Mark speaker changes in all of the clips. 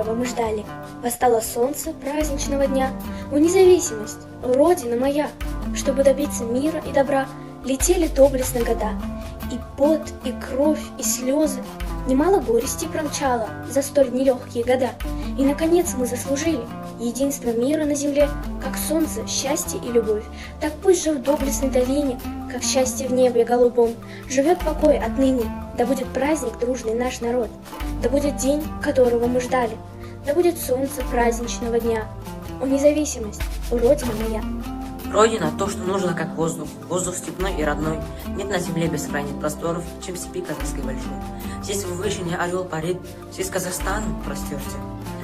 Speaker 1: которого мы ждали. Восстало солнце праздничного дня. О, независимость, Родина моя! Чтобы добиться мира и добра, летели доблестно года. И пот, и кровь, и слезы. Немало горести промчало за столь нелегкие года. И, наконец, мы заслужили единство мира на земле, как солнце, счастье и любовь. Так пусть же в доблестной долине, как счастье в небе голубом, живет покой отныне. Да будет праздник дружный наш народ, да будет день, которого мы ждали, да будет солнце праздничного дня. О, независимость, о, Родина моя!
Speaker 2: Родина – то, что нужно, как воздух. Воздух степной и родной. Нет на земле бескрайних просторов, чем в степи казахской большой. Здесь в вышине орел парит, здесь Казахстан простерся.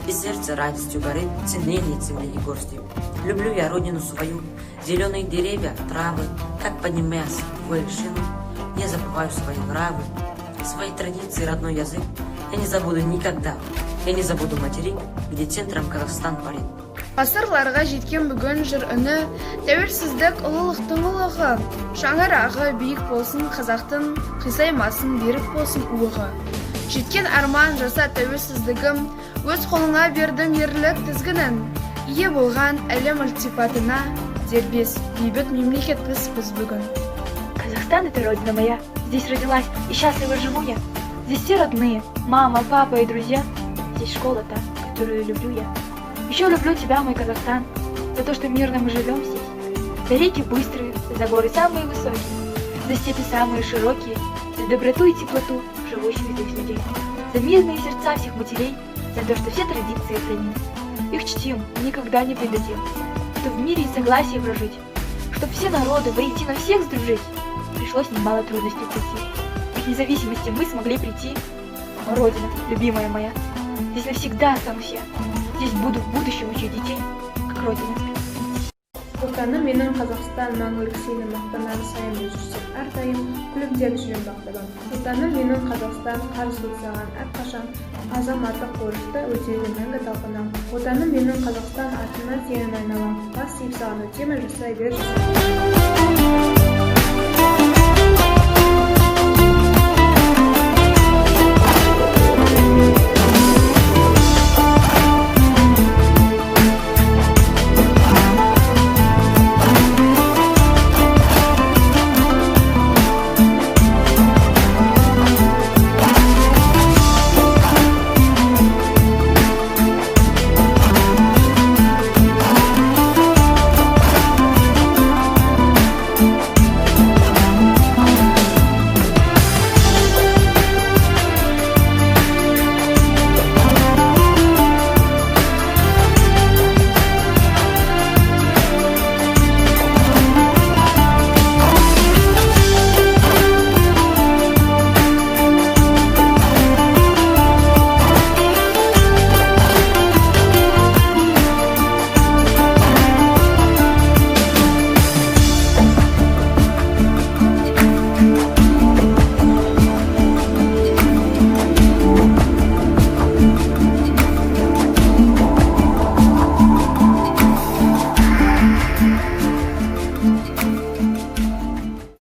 Speaker 2: И сердце радостью горит, ценнее земли и горсти. Люблю я родину свою, зеленые деревья, травы. Как поднимаясь в вершину, не забываю свои нравы, свои традиции, родной язык. Я не забуду никогда, я не забуду материк, где центром Казахстан парит.
Speaker 3: Ғасырларға жеткен бүгін жыр үні, тәуелсіздік ұлылықтың ұлығы. Шаңырағы биік болсын қазақтың, қисаймасын берік болсын уығы. Жеткен арман жаса тәуелсіздігім, өз қолыңа бердім ерлік тізгінін. Ие болған әлем ілтипатына, дербес, бейбіт мемлекетпіз біз бүгін.
Speaker 4: Казахстан — это родина моя, здесь родилась и счастливо живу я. Здесь все родные, мама, папа и друзья. Здесь школа та, которую люблю я. Еще люблю тебя, мой Казахстан, за то, что мирно мы живем здесь. За реки быстрые, за горы самые высокие, за степи самые широкие, за доброту и теплоту живущих здесь людей. За мирные сердца всех матерей, за то, что все традиции храним. Их чтим, никогда не предадим. Чтоб в мире и согласии прожить, чтоб все народы воедино всех сдружить. Пришлось немало трудностей пройти. К независимости мы смогли прийти. О, Родина, любимая моя, здесь навсегда останусь я. Здесь буду в будущем учить детей, как Родина.
Speaker 5: Отаным менің Қазақстан мәңгілік сені мақтанар сайын жүрсек, әрдайым күлімдеп жүрем бақтабан. Отаным менің Қазақстан қар суытсаған әрқашан азаматтық борышты өтеуге мәңгі талпынам. Отаным менің Қазақстан атына сенің айналам, бас иіп саған өтемін, жасай бер жасай.